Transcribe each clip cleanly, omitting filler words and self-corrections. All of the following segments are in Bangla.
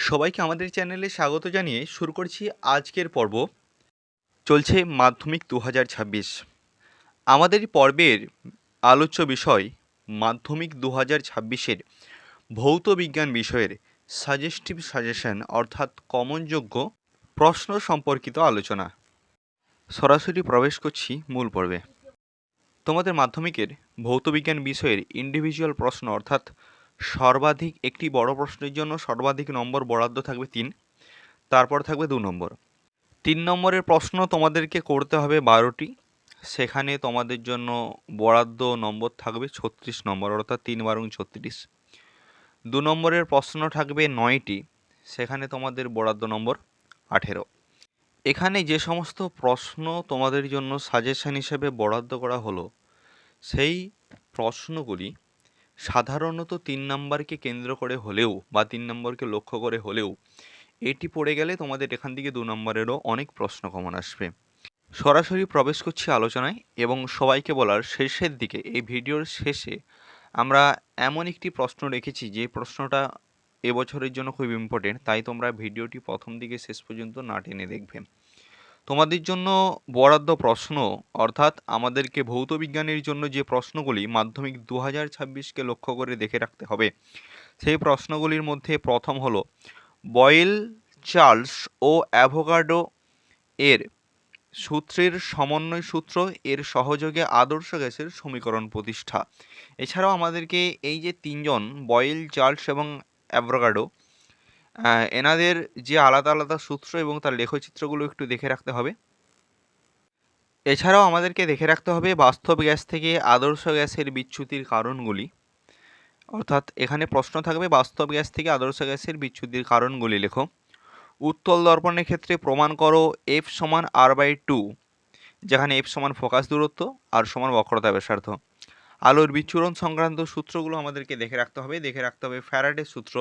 সবাইকে আমাদের চ্যানেলে স্বাগত জানিয়ে শুরু করছি আজকের পর্ব। চলছে মাধ্যমিক 2026। আমাদের এই পর্বের আলোচ্য বিষয় মাধ্যমিক 2026-এর ভৌত বিজ্ঞান বিষয়ের সাজেস্টিভ সাজেশন অর্থাৎ কমনযোগ্য প্রশ্ন সম্পর্কিত আলোচনা। সরাসরি প্রবেশ করছি মূল পর্বে। তোমাদের মাধ্যমিকের ভৌত বিজ্ঞান বিষয়ের ইন্ডিভিজুয়াল প্রশ্ন অর্থাৎ সর্বাধিক একটি বড় প্রশ্নের জন্য সর্বাধিক নম্বর বরাদ্দ থাকবে 3, তারপর থাকবে 2 নম্বর। 3 নম্বরের প্রশ্ন তোমাদেরকে করতে হবে 12টি, সেখানে তোমাদের জন্য বরাদ্দ নম্বর থাকবে 36 নম্বর অর্থাৎ 3 বারং 36। 2 নম্বরের প্রশ্ন থাকবে 9টি, সেখানে তোমাদের বরাদ্দ নম্বর 18। এখানে যে সমস্ত প্রশ্ন তোমাদের জন্য সাজেশন হিসেবে বরাদ্দ করা হলো সেই প্রশ্নগুলি সাধারণত 3 নম্বরকে কেন্দ্র করে হলেও বা 3 নম্বরকে লক্ষ্য করে হলেও এটি পড়ে গেলে তোমাদের এখান থেকে 2 নম্বরেরও অনেক প্রশ্ন কমন আসবে। সরাসরি প্রবেশ করছি আলোচনায় এবং সবাইকে বলার শেষের দিকে এই ভিডিওর শেষে আমরা এমন একটি প্রশ্ন রেখেছি যে প্রশ্নটা এবছরের জন্য খুব ইম্পর্টেন্ট, তাই তোমরা ভিডিওটি প্রথম দিকে শেষ পর্যন্ত না টেনে দেখবে। তোমাদের জন্য বরাদ্দ প্রশ্ন অর্থাৎ আমাদেরকে ভৌত বিজ্ঞানের জন্য যে প্রশ্নগুলি মাধ্যমিক 2026কে লক্ষ্য করে দেখে রাখতে হবে সেই প্রশ্নগুলির মধ্যে প্রথম হলো বয়েল, চার্লস ও অ্যাভোগাড্রো এর সূত্রের সমন্বয় সূত্র এর সহযোগে আদর্শ গ্যাসের সমীকরণ প্রতিষ্ঠা। এছাড়াও আমাদেরকে এই যে তিনজন বয়েল, চার্লস এবং অ্যাভোগাড্রো এনাদের যে আলাদা আলাদা সূত্র এবং তার লেখচিত্রগুলো একটু দেখে রাখতে হবে। এছাড়াও আমাদেরকে দেখে রাখতে হবে বাস্তব গ্যাস থেকে আদর্শ গ্যাসের বিচ্যুতির কারণগুলি, অর্থাৎ এখানে প্রশ্ন থাকবে বাস্তব গ্যাস থেকে আদর্শ গ্যাসের বিচ্যুতির কারণগুলি লেখো। উত্তল দর্পণের ক্ষেত্রে প্রমাণ করো F সমান R/2, যেখানে F সমান ফোকাস দূরত্ব, R সমান বক্রতা ব্যাসার্ধ। আলোর বিচ্ছুরণ সংক্রান্ত সূত্রগুলো আমাদেরকে দেখে রাখতে হবে। ফ্যারাডের সূত্র,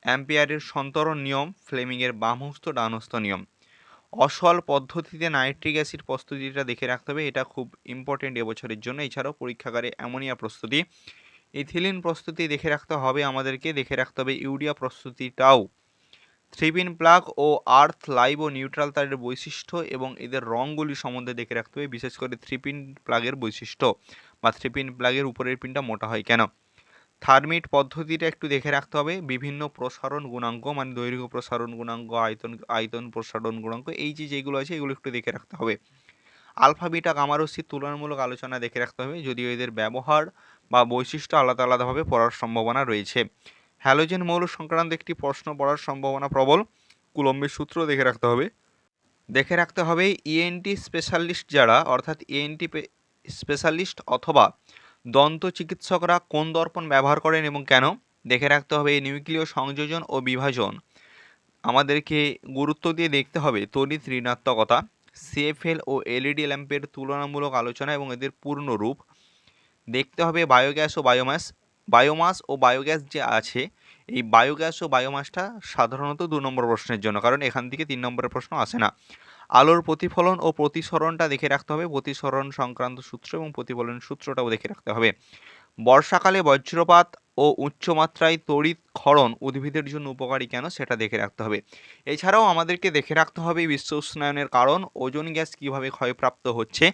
অ্যাম্পিয়ারের সন্তরণ নিয়ম, ফ্লেমিংয়ের বামহস্ত ডানহস্ত নিয়ম। অসল পদ্ধতিতে নাইট্রিক অ্যাসিড প্রস্তুতিটা দেখে রাখতে হবে, এটা খুব ইম্পর্টেন্ট এবছরের জন্য। এছাড়াও পরীক্ষাগারে অ্যামোনিয়া প্রস্তুতি, ইথিলিন প্রস্তুতি দেখে রাখতে হবে আমাদেরকে। দেখে রাখতে হবে ইউরিয়া প্রস্তুতিটাও। 3-পিন প্লাগ ও আর্থ, লাইভ ও নিউট্রাল তারের বৈশিষ্ট্য এবং এদের রঙগুলি সম্বন্ধে দেখে রাখতে হবে, বিশেষ করে 3-পিন প্লাগের বৈশিষ্ট্য বা 3-পিন প্লাগের উপরের পিনটা মোটা হয় কেন। থার্মিট পদ্ধতিটা একটু দেখে রাখতে হবে। বিভিন্ন প্রসারণ গুণাঙ্ক মানে দৈর্ঘ্য প্রসারণ গুণাঙ্ক, আয়তন প্রসারণ গুণাঙ্ক, এই যেগুলো আছে এগুলো একটু দেখে রাখতে হবে। আলফা, বিটা, গামা রশ্মির তুলনামূলক আলোচনা দেখে রাখতে হবে, যদিও এদের ব্যবহার বা বৈশিষ্ট্য আলাদা আলাদাভাবে পড়ার সম্ভাবনা রয়েছে। হ্যালোজেন মৌল সংক্রান্ত একটি প্রশ্ন পড়ার সম্ভাবনা প্রবল, কুলম্বের সূত্র দেখে রাখতে হবে। দেখে রাখতে হবে ইএনটি স্পেশালিস্ট যারা, অর্থাৎ ইএনটি স্পেশালিস্ট অথবা দন্ত চিকিৎসকরা কোন দর্পণ ব্যবহার করেন এবং কেন। দেখে রাখতে হবে নিউক্লিয় সংযোজন ও বিভাজন, আমাদেরকে গুরুত্ব দিয়ে দেখতে হবে তড়িৎ ঋণাত্মকতা। সিএফএল ও এলইডি ল্যাম্পের তুলনামূলক আলোচনা এবং এদের পূর্ণ রূপ। দেখতে হবে বায়োগ্যাস ও বায়োমাস ও বায়োগ্যাস যে আছে, এই বায়োগ্যাস ও বায়োমাসটা সাধারণত 2 নম্বর প্রশ্নের জন্য, কারণ এখান থেকে 3 নম্বরের প্রশ্ন আসে না। আলোর প্রতিফলন ও প্রতিসরণটা দেখে রাখতে হবে, প্রতিসরণ সংক্রান্ত সূত্র এবং প্রতিফলন সূত্রটাও দেখে রাখতে হবে। বর্ষাকালে বজ্রপাত ও উচ্চমাত্রায় তড়িৎ ক্ষরণ উদ্ভিদের জন্য উপকারী কেন সেটা দেখে রাখতে হবে। এছাড়াও আমাদেরকে দেখে রাখতে হবে বিশ্ব উষ্ণায়নের কারণ, ওজোন গ্যাস কীভাবে ক্ষয়প্রাপ্ত হচ্ছে,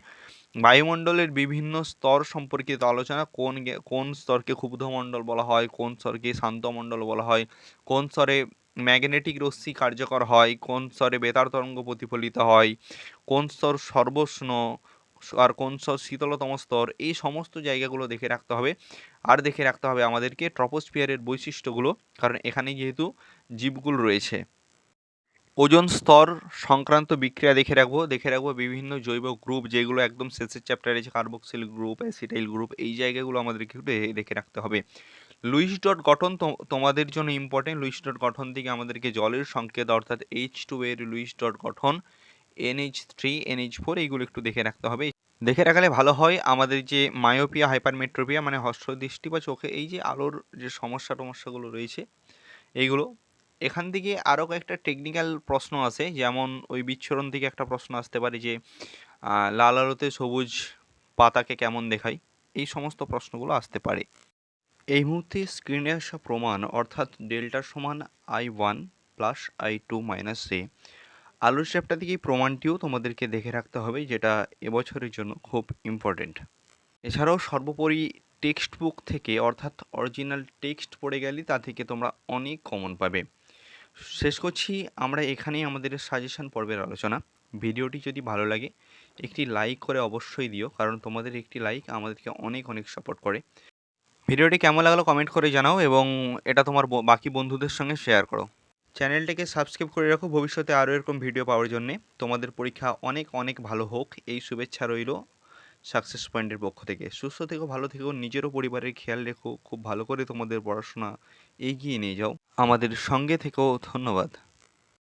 বায়ুমণ্ডলের বিভিন্ন স্তর সম্পর্কিত আলোচনা, কোন স্তরকে ক্ষুব্ধমণ্ডল বলা হয়, কোন স্তরকে শান্তমণ্ডল বলা হয়, কোন স্তরে ম্যাগনেটিক রশ্মি কার্যকর হয়, কোন স্তরে বেতার তরঙ্গ প্রতিফলিত হয়, কোন স্তর সর্বোষ্ণ আর কোন স্তর শীতলতম স্তর, এই সমস্ত জায়গাগুলো দেখে রাখতে হবে। আর দেখে রাখতে হবে আমাদেরকে ট্রপোস্ফিয়ারের বৈশিষ্ট্যগুলো, কারণ এখানে যেহেতু জীবগুলো রয়েছে। ওজোন স্তর সংক্রান্ত বিক্রিয়া দেখে রাখবো বিভিন্ন জৈব গ্রুপ যেগুলো একদম শেষের চ্যাপ্টারে আছে, কার্বক্সিল গ্রুপ, অ্যাসিটাইল গ্রুপ, এই জায়গাগুলো আমাদেরকে একটু দেখে রাখতে হবে। লুইস ডট গঠন তোমাদের জন্য ইম্পর্টেন্ট। লুইস ডট গঠন থেকে আমাদেরকে জলের সংকেত অর্থাৎ H2 এর লুইস ডট গঠন, NH3, NH4 এইগুলো একটু দেখে রাখতে হবে। দেখে রাখলে ভালো হয়। আমাদের যে মায়োপিয়া, হাইপারমেট্রোপিয়া মানে হ্রস্বদৃষ্টি বা চোখে এই যে আলোর যে সমস্যাগুলো রয়েছে এইগুলো, এখান থেকে আরও কয়েকটা টেকনিক্যাল প্রশ্ন আছে, যেমন ওই বিচ্ছুরণ থেকে একটা প্রশ্ন আসতে পারে যে লাল আলোতে সবুজ পাতাকে কেমন দেখায়, এই সমস্ত প্রশ্নগুলো আসতে পারে। এই মুহূর্তে স্ক্রিনে আসা প্রমাণ অর্থাৎ ডেল্টা সমান I1 plus i2 minus a। আলোর শেপটা থেকেই প্রমাণটিও তোমাদেরকে দেখে রাখতে হবে, যেটা এবছরের জন্য খুব ইম্পর্টেন্ট। এছাড়াও সর্বোপরি টেক্সট বুক থেকে অর্থাৎ অরিজিনাল টেক্সট পড়ে গেলে তা থেকে তোমরা অনেক কমন পাবে। শেষ করছি আমরা এখানেই আমাদের সাজেশন পর্বের আলোচনা। ভিডিওটি যদি ভালো লাগে একটি লাইক করে অবশ্যই দিও, কারণ তোমাদের একটি লাইক আমাদেরকে অনেক অনেক সাপোর্ট করে। ভিডিওটি কেমন লাগলো কমেন্ট করে জানাও এবং এটা তোমার বাকি বন্ধুদের সঙ্গে শেয়ার করো। চ্যানেলটিকে সাবস্ক্রাইব করে রাখো ভবিষ্যতে আরও এরকম ভিডিও পাওয়ার জন্যে। তোমাদের পরীক্ষা অনেক অনেক ভালো হোক এই শুভেচ্ছা রইল সাকসেস পয়েন্টের পক্ষ থেকে। সুস্থ থেকো, ভালো থেকো, নিজেরও পরিবারের খেয়াল রেখো, খুব ভালো করে তোমাদের পড়াশোনা এগিয়ে নিয়ে যাও। আমাদের সঙ্গে থেকো। ধন্যবাদ।